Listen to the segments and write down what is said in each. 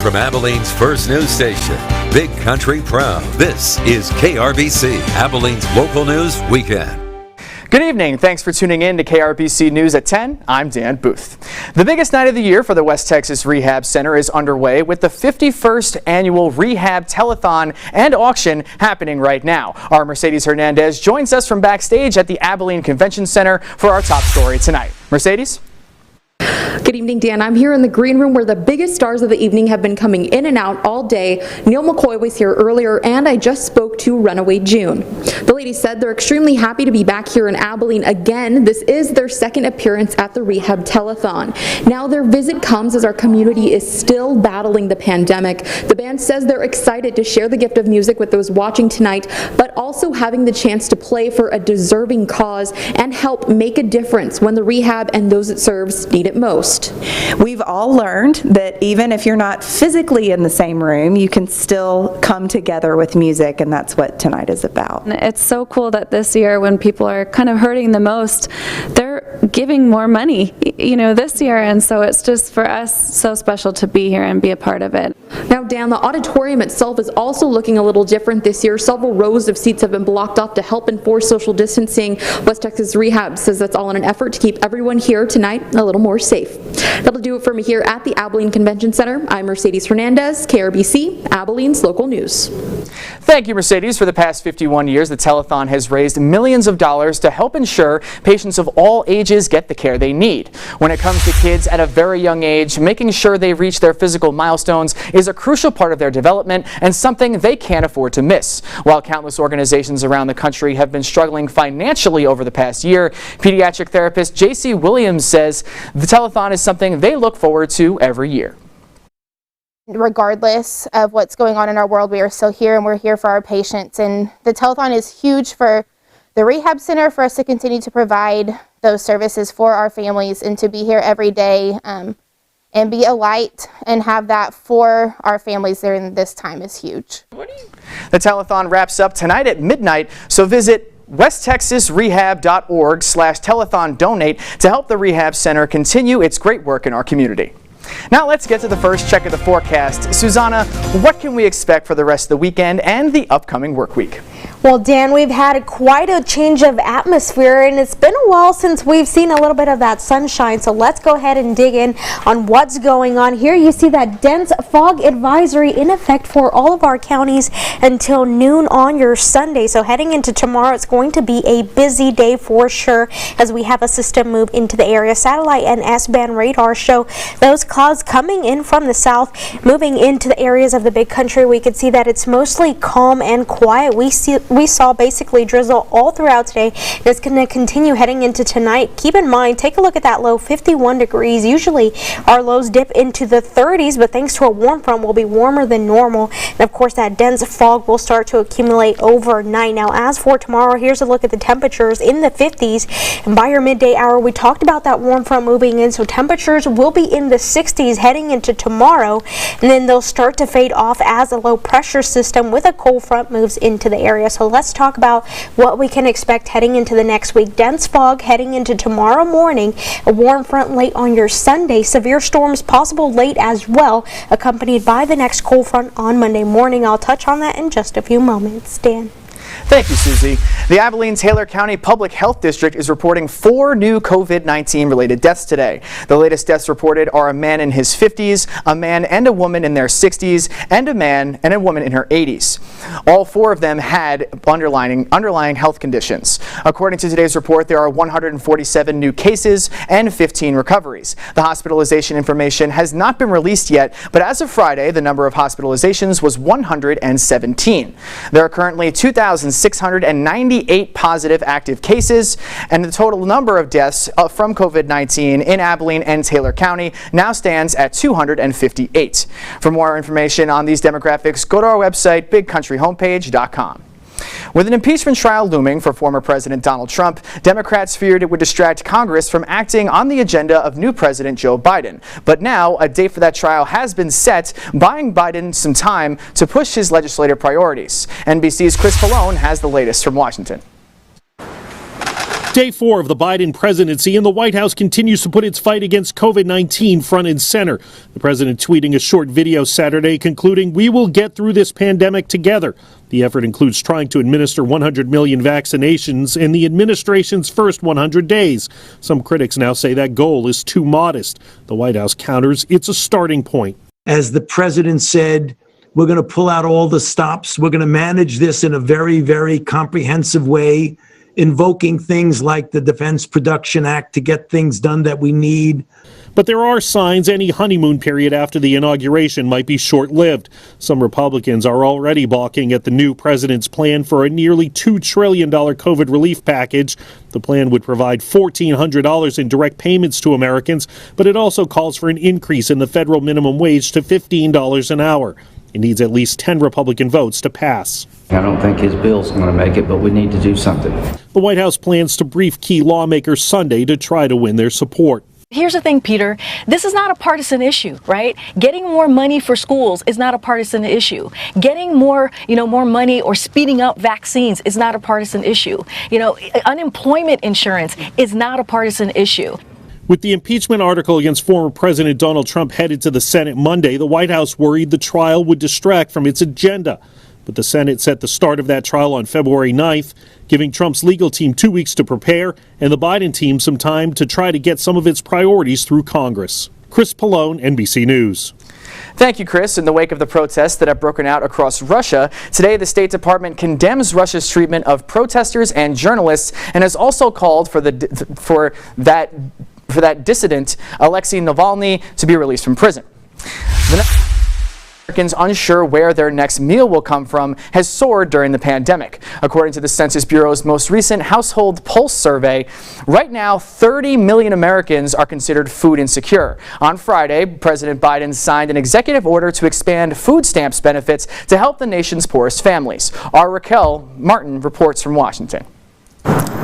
From Abilene's first news station, Big Country Proud, this is KRBC, Abilene's local news weekend. Good evening. Thanks for tuning in to KRBC News at 10. I'm Dan Booth. The biggest night of the year for the West Texas Rehab Center is underway with the 51st annual Rehab Telethon and auction happening right now. Our Mercedes Hernandez joins us from backstage at the Abilene Convention Center for our top story tonight. Mercedes? Good evening, Dan. I'm here in the green room where the biggest stars of the evening have been coming in and out all day. Neil McCoy was here earlier, and I just spoke to Runaway June. The ladies said they're extremely happy to be back here in Abilene again. This is their second appearance at the Rehab Telethon. Now their visit comes as our community is still battling the pandemic. The band says they're excited to share the gift of music with those watching tonight, but also having the chance to play for a deserving cause and help make a difference when the rehab and those it serves need it most. We've all learned that even if you're not physically in the same room, you can still come together with music, and that's what tonight is about. It's so cool that this year, when people are kind of hurting the most, they're giving more money, this year, and so it's just for us so special to be here and be a part of it. Now, Dan, the auditorium itself is also looking a little different this year. Several rows of seats have been blocked off to help enforce social distancing. West Texas Rehab says that's all in an effort to keep everyone here tonight a little more safe. That'll do it for me here at the Abilene Convention Center. I'm Mercedes Hernandez, KRBC, Abilene's local news. Thank you, Mercedes. For the past 51 years, the telethon has raised millions of dollars to help ensure patients of all ages get the care they need. When it comes to kids at a very young age, making sure they reach their physical milestones is a crucial part of their development and something they can't afford to miss. While countless organizations around the country have been struggling financially over the past year, pediatric therapist J.C. Williams says the telethon is something they look forward to every year. Regardless of what's going on in our world, we are still here and we're here for our patients. And the telethon is huge for the rehab center, for us to continue to provide those services for our families and to be here every day and be a light and have that for our families during this time is huge. The telethon wraps up tonight at midnight, so visit westtexasrehab.org/telethon donate to help the Rehab Center continue its great work in our community. Now let's get to the first check of the forecast. Susanna, what can we expect for the rest of the weekend and the upcoming work week? Well, Dan, we've had quite a change of atmosphere, and it's been a while since we've seen a little bit of that sunshine, so let's go ahead and dig in on what's going on. Here you see that dense fog advisory in effect for all of our counties until noon on your Sunday. So heading into tomorrow, it's going to be a busy day for sure as we have a system move into the area. Satellite and S-band radar show those clouds coming in from the south, moving into the areas of the Big Country. We could see that it's mostly calm and quiet. We saw basically drizzle all throughout today. It's going to continue heading into tonight. Keep in mind, take a look at that low, 51 degrees. Usually our lows dip into the 30s, but thanks to a warm front, will be warmer than normal. And of course, that dense fog will start to accumulate overnight. Now, as for tomorrow, here's a look at the temperatures in the 50s. And by your midday hour, we talked about that warm front moving in, so temperatures will be in the 60s heading into tomorrow, and then they'll start to fade off as a low pressure system with a cold front moves into the area. So let's talk about what we can expect heading into the next week. Dense fog heading into tomorrow morning, a warm front late on your Sunday, severe storms possible late as well, accompanied by the next cold front on Monday morning. I'll touch on that in just a few moments. Dan. Thank you, Susie. The Abilene-Taylor County Public Health District is reporting 4 new COVID-19 related deaths today. The latest deaths reported are a man in his 50s, a man and a woman in their 60s, and a man and a woman in her 80s. All 4 of them had underlying health conditions. According to today's report, there are 147 new cases and 15 recoveries. The hospitalization information has not been released yet, but as of Friday, the number of hospitalizations was 117. There are currently 2,698 positive active cases, and the total number of deaths from COVID-19 in Abilene and Taylor County now stands at 258. For more information on these demographics, go to our website, bigcountryhomepage.com. With an impeachment trial looming for former President Donald Trump, Democrats feared it would distract Congress from acting on the agenda of new President Joe Biden. But now, a date for that trial has been set, buying Biden some time to push his legislative priorities. NBC's Chris Pallone has the latest from Washington. Day 4 of the Biden presidency, and the White House continues to put its fight against COVID-19 front and center. The president tweeting a short video Saturday concluding, "We will get through this pandemic together." The effort includes trying to administer 100 million vaccinations in the administration's first 100 days. Some critics now say that goal is too modest. The White House counters it's a starting point. As the president said, we're going to pull out all the stops. We're going to manage this in a very, very comprehensive way, invoking things like the Defense Production Act to get things done that we need. But there are signs any honeymoon period after the inauguration might be short-lived. Some Republicans are already balking at the new president's plan for a nearly $2 trillion COVID relief package. The plan would provide $1,400 in direct payments to Americans, but it also calls for an increase in the federal minimum wage to $15 an hour. It needs at least 10 Republican votes to pass. I don't think his bill's going to make it, but we need to do something. The White House plans to brief key lawmakers Sunday to try to win their support. Here's the thing, Peter. This is not a partisan issue, right? Getting more money for schools is not a partisan issue. Getting more money or speeding up vaccines is not a partisan issue. Unemployment insurance is not a partisan issue. With the impeachment article against former President Donald Trump headed to the Senate Monday, the White House worried the trial would distract from its agenda. But the Senate set the start of that trial on February 9th, giving Trump's legal team 2 weeks to prepare and the Biden team some time to try to get some of its priorities through Congress. Chris Pallone, NBC News. Thank you, Chris. In the wake of the protests that have broken out across Russia, today the State Department condemns Russia's treatment of protesters and journalists and has also called for that dissident Alexei Navalny to be released from prison. Americans unsure where their next meal will come from has soared during the pandemic. According to the Census Bureau's most recent Household Pulse survey, right now 30 million Americans are considered food insecure. On Friday, President Biden signed an executive order to expand food stamps benefits to help the nation's poorest families. Our Raquel Martin reports from Washington.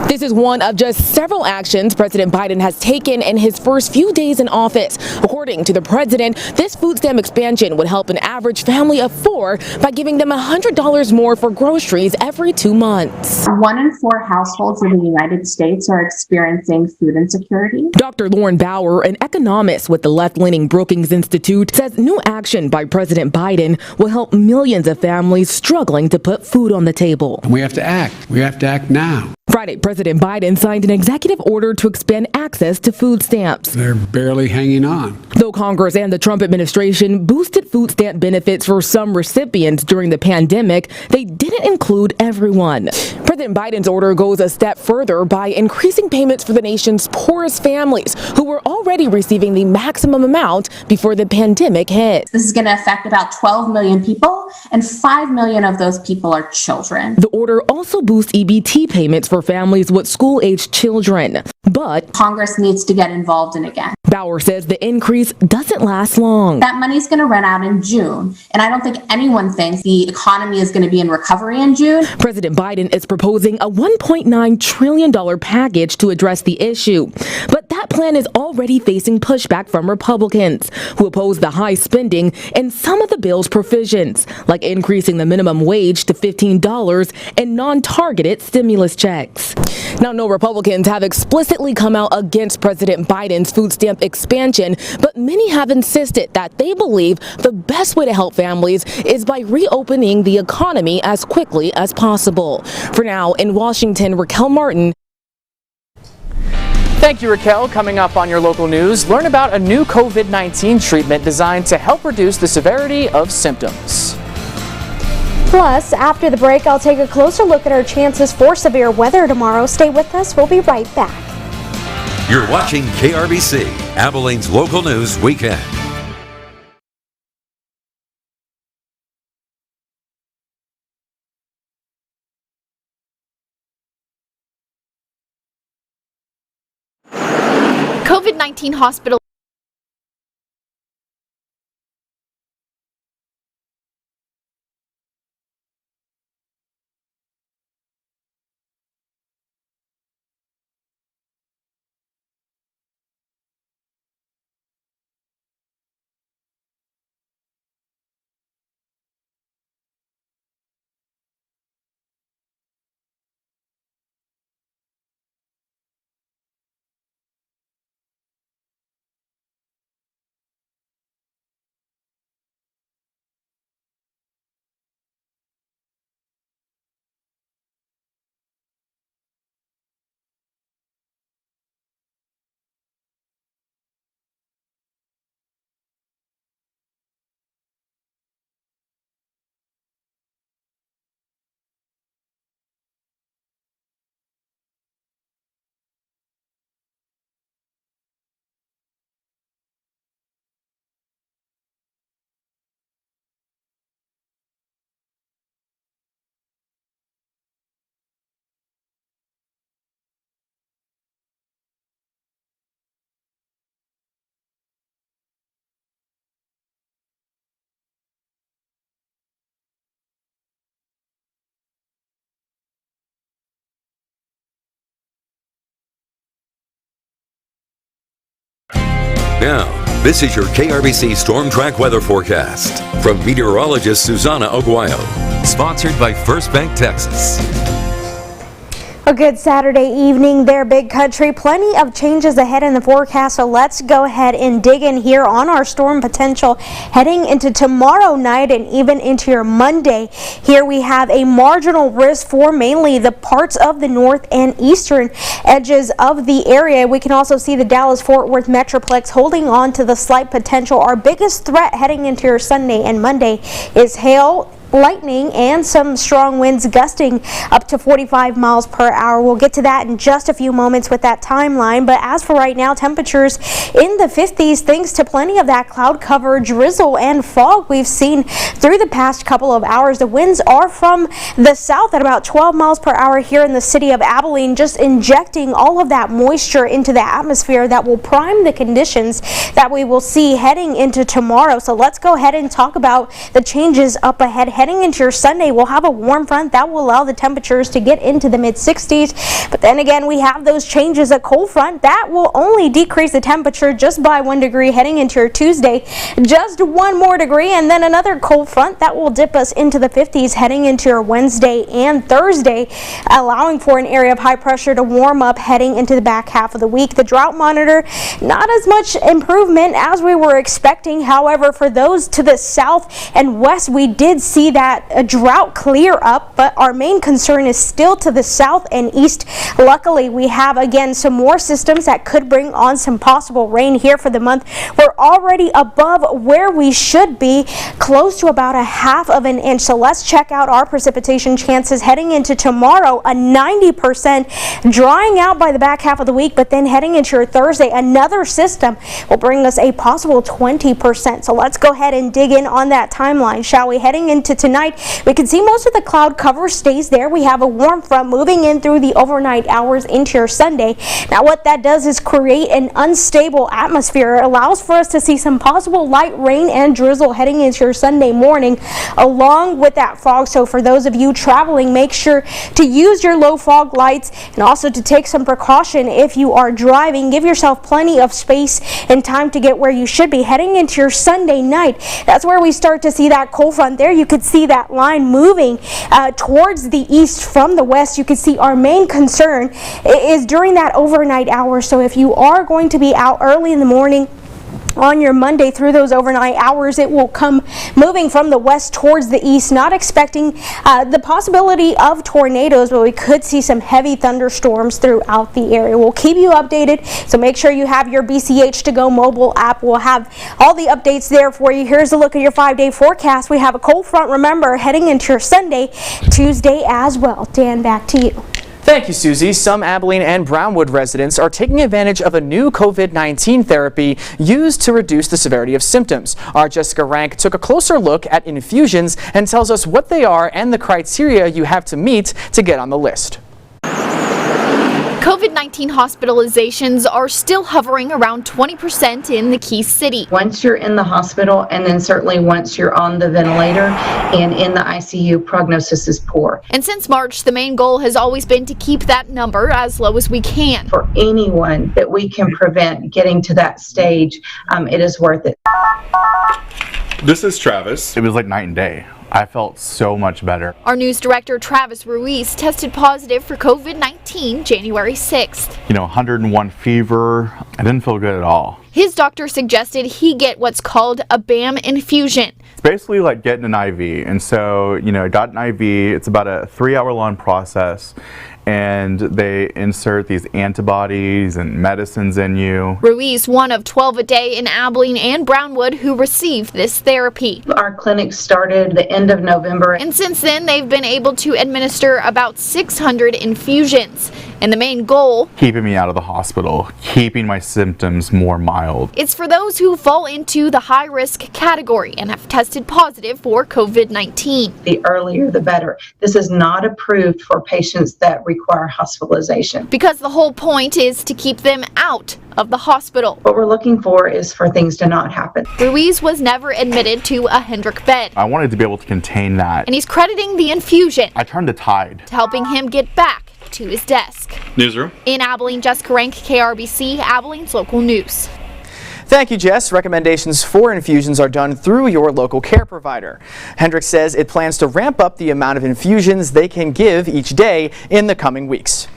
This is one of just several actions President Biden has taken in his first few days in office. According to the president, this food stamp expansion would help an average family of 4 by giving them $100 more for groceries every 2 months. 1 in 4 households in the United States are experiencing food insecurity. Dr. Lauren Bauer, an economist with the left-leaning Brookings Institute, says new action by President Biden will help millions of families struggling to put food on the table. We have to act. We have to act now. Friday, President Biden signed an executive order to expand access to food stamps. They're barely hanging on. Though Congress and the Trump administration boosted food stamp benefits for some recipients during the pandemic, they didn't include everyone. President Biden's order goes a step further by increasing payments for the nation's poorest families who were already receiving the maximum amount before the pandemic hit. This is going to affect about 12 million people, and 5 million of those people are children. The order also boosts EBT payments for families with school-aged children. But Congress needs to get involved in again. Bauer says the increase doesn't last long. That money's going to run out in June, and I don't think anyone thinks the economy is going to be in recovery in June. President Biden is proposing a $1.9 trillion package to address the issue. But that plan is already facing pushback from Republicans, who oppose the high spending and some of the bill's provisions, like increasing the minimum wage to $15 and non-targeted stimulus checks. Now, no Republicans have explicitly come out against President Biden's food stamp expansion, but many have insisted that they believe the best way to help families is by reopening the economy as quickly as possible. For now, in Washington, Raquel Martin. Thank you, Raquel. Coming up on your local news, learn about a new COVID-19 treatment designed to help reduce the severity of symptoms. Plus, after the break, I'll take a closer look at our chances for severe weather tomorrow. Stay with us. We'll be right back. You're watching KRBC, Abilene's local news weekend. COVID-19 hospital Now, this is your KRBC Storm Track weather forecast from meteorologist Susana Oguayo. Sponsored by First Bank Texas. A good Saturday evening there, Big Country. Plenty of changes ahead in the forecast, so let's go ahead and dig in here on our storm potential heading into tomorrow night and even into your Monday. Here we have a marginal risk for mainly the parts of the north and eastern edges of the area. We can also see the Dallas-Fort Worth Metroplex holding on to the slight potential. Our biggest threat heading into your Sunday and Monday is hail, lightning, and some strong winds gusting up to 45 miles per hour. We'll get to that in just a few moments with that timeline, but as for right now, temperatures in the 50s thanks to plenty of that cloud cover, drizzle, and fog we've seen through the past couple of hours. The winds are from the south at about 12 miles per hour here in the city of Abilene, just injecting all of that moisture into the atmosphere that will prime the conditions that we will see heading into tomorrow. So let's go ahead and talk about the changes up ahead. Heading into your Sunday, we'll have a warm front that will allow the temperatures to get into the mid-60s. But then again, we have those changes. A cold front that will only decrease the temperature just by 1 degree heading into your Tuesday. Just 1 more degree, and then another cold front that will dip us into the 50s heading into your Wednesday and Thursday, allowing for an area of high pressure to warm up heading into the back half of the week. The drought monitor, not as much improvement as we were expecting. However, for those to the south and west, we did see that a drought clear up, but our main concern is still to the south and east. Luckily, we have again some more systems that could bring on some possible rain here for the month. We're already above where we should be, close to about 1/2 of an inch. So let's check out our precipitation chances heading into tomorrow. A 90%, drying out by the back half of the week, but then heading into your Thursday, another system will bring us a possible 20%. So let's go ahead and dig in on that timeline, shall we? Heading into tonight, we can see most of the cloud cover stays there. We have a warm front moving in through the overnight hours into your Sunday. Now what that does is create an unstable atmosphere. It allows for us to see some possible light rain and drizzle heading into your Sunday morning along with that fog. So for those of you traveling, make sure to use your low fog lights and also to take some precaution if you are driving. Give yourself plenty of space and time to get where you should be. Heading into your Sunday night, that's where we start to see that cold front there. You could see that line moving towards the east from the west. You can see our main concern is during that overnight hour. So if you are going to be out early in the morning on your Monday through those overnight hours, it will come moving from the west towards the east. Not expecting the possibility of tornadoes, but we could see some heavy thunderstorms throughout the area. We'll keep you updated, so make sure you have your BCH to Go mobile app. We'll have all the updates there for you. Here's a look at your 5-day forecast. We have a cold front, remember, heading into your Sunday, Tuesday as well. Dan, back to you. Thank you, Susie. Some Abilene and Brownwood residents are taking advantage of a new COVID-19 therapy used to reduce the severity of symptoms. Our Jessica Rank took a closer look at infusions and tells us what they are and the criteria you have to meet to get on the list. COVID-19 hospitalizations are still hovering around 20% in the key city. Once you're in the hospital, and then certainly once you're on the ventilator and in the ICU, prognosis is poor. And since March, the main goal has always been to keep that number as low as we can. For anyone that we can prevent getting to that stage, it is worth it. This is Travis. It was like night and day. I felt so much better. Our news director, Travis Ruiz, tested positive for COVID-19 January 6th. 101 fever. I didn't feel good at all. His doctor suggested he get what's called a BAM infusion. It's basically like getting an IV. And so, I got an IV. It's about a 3-hour-long process. And they insert these antibodies and medicines in you. Ruiz, one of 12 a day in Abilene and Brownwood who received this therapy. Our clinic started the end of November. And since then, they've been able to administer about 600 infusions. And the main goal? Keeping me out of the hospital, keeping my symptoms more mild. It's for those who fall into the high-risk category and have tested positive for COVID-19. The earlier, the better. This is not approved for patients that require hospitalization. Because the whole point is to keep them out of the hospital. What we're looking for is for things to not happen. Ruiz was never admitted to a Hendrick bed. I wanted to be able to contain that. And he's crediting the infusion. I turned the tide. To helping him get back to his desk. Newsroom. In Abilene, Jessica Rank, KRBC, Abilene's local news. Thank you, Jess. Recommendations for infusions are done through your local care provider. Hendricks says it plans to ramp up the amount of infusions they can give each day in the coming weeks.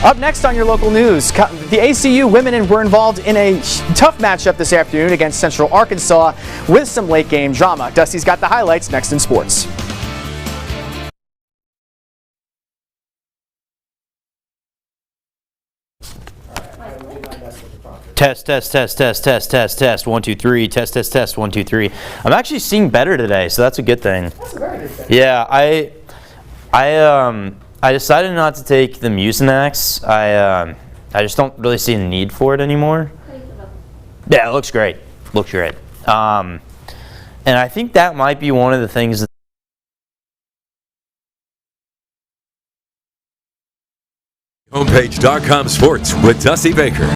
Up next on your local news, the ACU women were involved in a tough matchup this afternoon against Central Arkansas with some late game drama. Dusty's got the highlights next in sports. Test, test, test, test, test, test, test, 1, 2, 3, test, test, test, 1, 2, 3. I'm actually seeing better today, so that's a good thing. That's a very good thing. Yeah, I decided not to take the Mucinex. I just don't really see a need for it anymore. Yeah, it looks great. Looks great. And I think that might be one of the things that Homepage.com Sports with Dusty Baker.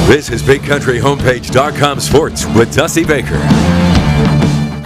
This is Big Country Homepage.com Sports with Dusty Baker.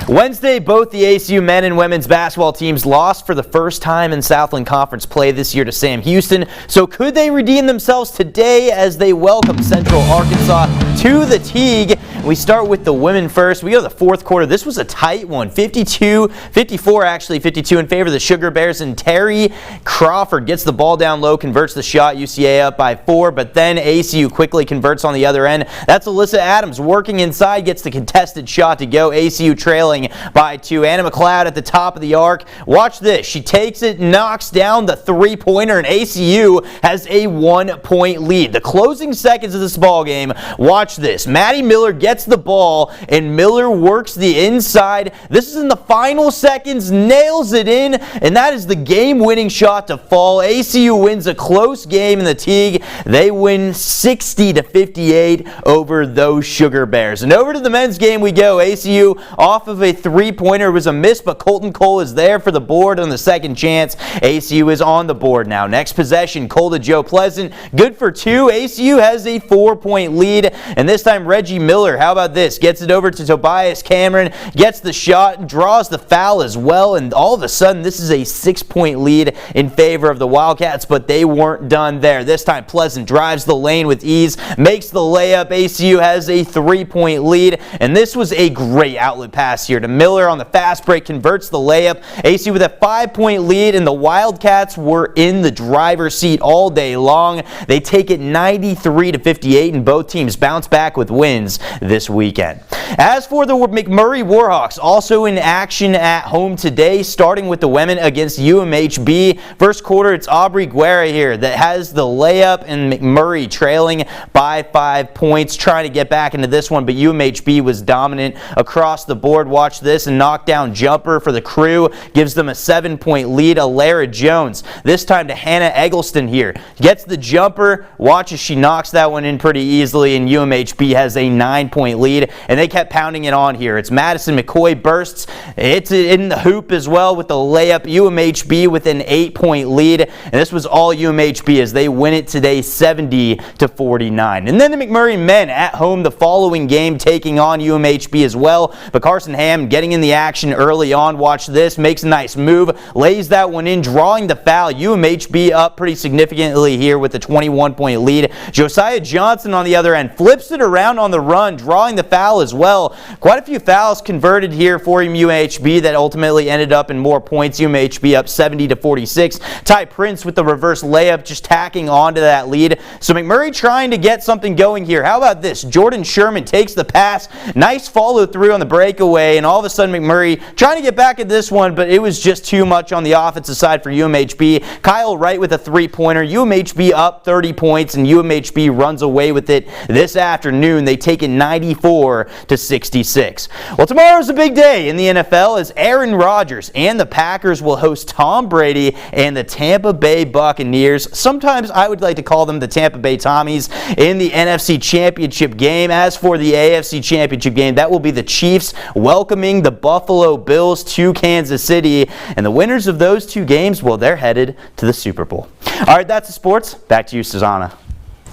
Wednesday, both the ACU men and women's basketball teams lost for the first time in Southland Conference play this year to Sam Houston. So could they redeem themselves today as they welcome Central Arkansas to the Teague? We start with the women first. We go to the fourth quarter. This was a tight one, 54 actually, 52 in favor of the Sugar Bears, and Terry Crawford gets the ball down low, converts the shot. UCA up by 4, but then ACU quickly converts on the other end. That's Alyssa Adams working inside, gets the contested shot to go. ACU trailing by 2. Anna McLeod at the top of the arc. Watch this. She takes it, knocks down the three-pointer, and ACU has a 1-point lead. The closing seconds of this ball game. Watch this. Maddie Miller gets the ball, and Miller works the inside. This is in the final seconds, nails it in, and that is the game-winning shot to fall. ACU wins a close game in the Teague. They win 60-58 over those Sugar Bears. And over to the men's game we go. ACU off of a three-pointer. Was a miss, but Colton Cole is there for the board on the second chance. ACU is on the board now. Next possession, Cole to Joe Pleasant. Good for 2. ACU has a 4-point lead, and this time Reggie Miller, how about this? Gets it over to Tobias Cameron, gets the shot, draws the foul as well, and all of a sudden this is a 6-point lead in favor of the Wildcats, but they weren't done there. This time Pleasant drives the lane with ease, makes the layup. ACU has a 3-point lead, and this was a great outlet pass here to Miller on the fast break, converts the layup. ACU with a 5-point lead, and the Wildcats were in the driver's seat all day long. They take it 93-58, and both teams bounce back with wins this weekend. As for the McMurray Warhawks, also in action at home today, starting with the women against UMHB. First quarter, it's Aubrey Guerra here that has the layup, and McMurray trailing by 5 points, trying to get back into this one, but UMHB was dominant across the board. Watch this, and knockdown jumper for the Crew gives them a 7-point lead. Alara Jones, this time to Hannah Eggleston here, gets the jumper. Watch as she knocks that one in pretty easily, and UMHB has a 9-point lead, and they kept pounding it on here. It's Madison McCoy bursts, it's in the hoop as well with the layup. UMHB with an 8-point lead, and this was all UMHB as they win it today 70-49. And then the McMurray men at home the following game, taking on UMHB as well, but Carson Ham getting in the action early on. Watch this, makes a nice move, lays that one in, drawing the foul. UMHB up pretty significantly here with a 21-point lead. Josiah Johnson on the other end flips it around on the run, drawing the foul as well. Quite a few fouls converted here for UMHB that ultimately ended up in more points. UMHB up 70-46. Ty Prince with the reverse layup, just tacking onto that lead. So McMurray trying to get something going here. How about this? Jordan Sherman takes the pass. Nice follow through on the breakaway, and all of a sudden McMurray trying to get back at this one, but it was just too much on the offensive side for UMHB. Kyle Wright with a three-pointer. UMHB up 30 points, and UMHB runs away with it this afternoon. They take it 94-66. Well, tomorrow's a big day in the NFL as Aaron Rodgers and the Packers will host Tom Brady and the Tampa Bay Buccaneers. Sometimes I would like to call them the Tampa Bay Tommies in the NFC Championship game. As for the AFC Championship game, that will be the Chiefs welcoming the Buffalo Bills to Kansas City. And the winners of those two games, well, they're headed to the Super Bowl. All right, that's the sports. Back to you, Susanna.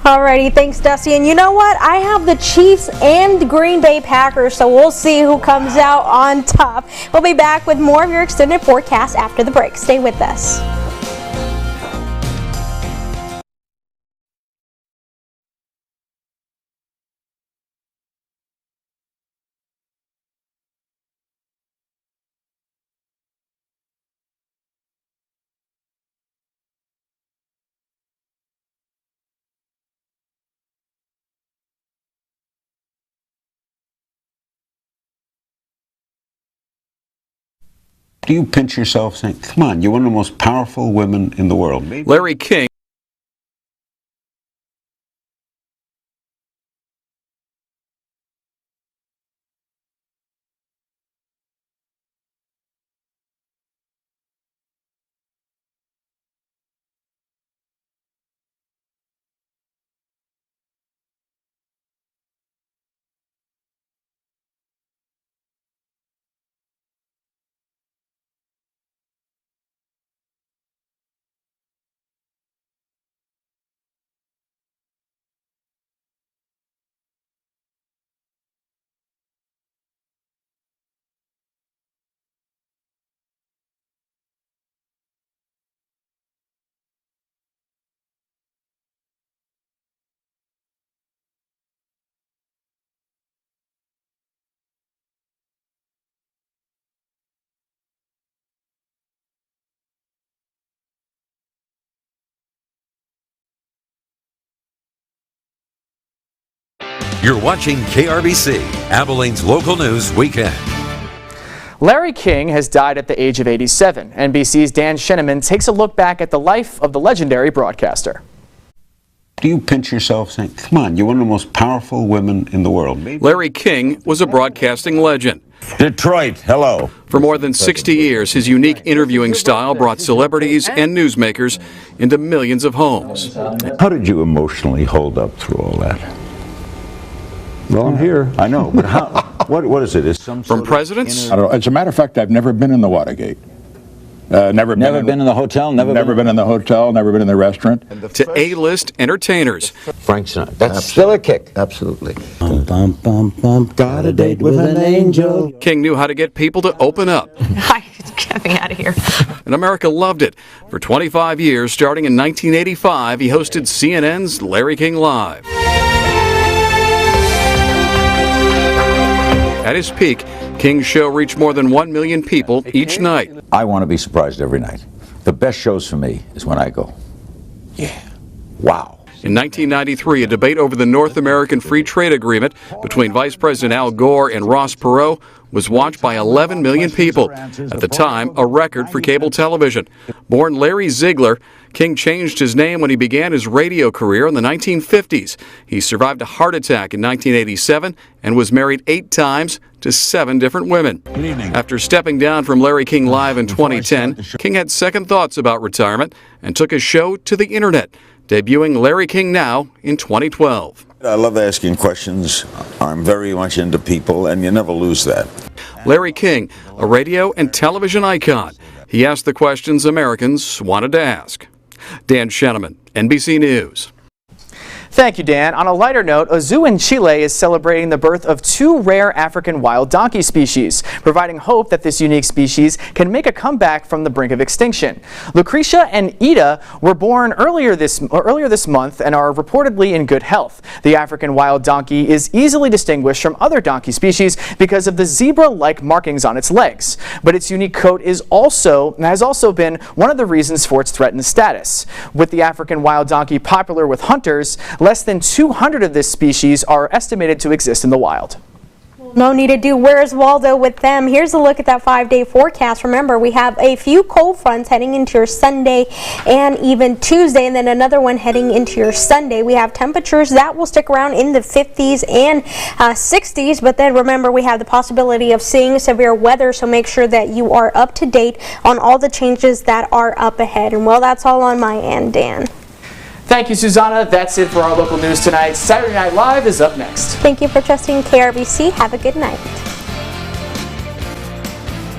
Alrighty, thanks, Dusty. And you know what? I have the Chiefs and Green Bay Packers, so we'll see who comes out on top. We'll be back with more of your extended forecast after the break. Stay with us. Do you pinch yourself saying, come on, you're one of the most powerful women in the world? Maybe. Larry King. You're watching KRBC, Abilene's local news weekend. Larry King has died at the age of 87. NBC's Dan Scheneman takes a look back at the life of the legendary broadcaster. Do you pinch yourself saying, come on, you're one of the most powerful women in the world? Maybe. Larry King was a broadcasting legend. Detroit, hello. For more than 60 years, his unique interviewing style brought celebrities and newsmakers into millions of homes. How did you emotionally hold up through all that? Well, I'm here. I know, but how? What is it? Is some From presidents? I don't know. As a matter of fact, I've never been in the Watergate. Never been in the hotel. Never been in the hotel. Never been in the restaurant. To A-list entertainers. Frank Sinatra. That's still a kick. Absolutely. Got a date with an angel. King knew how to get people to open up. Get me out of here. And America loved it. For 25 years, starting in 1985, he hosted CNN's Larry King Live. At his peak, King's show reached more than 1 million people each night. I want to be surprised every night. The best shows for me is when I go, yeah, wow. In 1993, a debate over the North American Free Trade Agreement between Vice President Al Gore and Ross Perot was watched by 11 million people. At the time, a record for cable television. Born Larry Ziegler, King changed his name when he began his radio career in the 1950s. He survived a heart attack in 1987 and was married 8 times to 7 different women. After stepping down from Larry King Live in 2010, King had second thoughts about retirement and took his show to the internet, debuting Larry King Now in 2012. I love asking questions. I'm very much into people, and you never lose that. Larry King, a radio and television icon. He asked the questions Americans wanted to ask. Dan Scheneman, NBC News. Thank you, Dan. On a lighter note, a zoo in Chile is celebrating the birth of 2 rare African wild donkey species, providing hope that this unique species can make a comeback from the brink of extinction. Lucretia and Ida were born earlier this month and are reportedly in good health. The African wild donkey is easily distinguished from other donkey species because of the zebra-like markings on its legs, but its unique coat has also been one of the reasons for its threatened status. With the African wild donkey popular with hunters, less than 200 of this species are estimated to exist in the wild. No need to do Where's Waldo with them. Here's a look at that 5-day forecast. Remember, we have a few cold fronts heading into your Sunday and even Tuesday, and then another one heading into your Sunday. We have temperatures that will stick around in the 50s and 60s, but then remember, we have the possibility of seeing severe weather, so make sure that you are up to date on all the changes that are up ahead. And well, that's all on my end, Dan. Thank you, Susanna. That's it for our local news tonight. Saturday Night Live is up next. Thank you for trusting KRBC. Have a good night.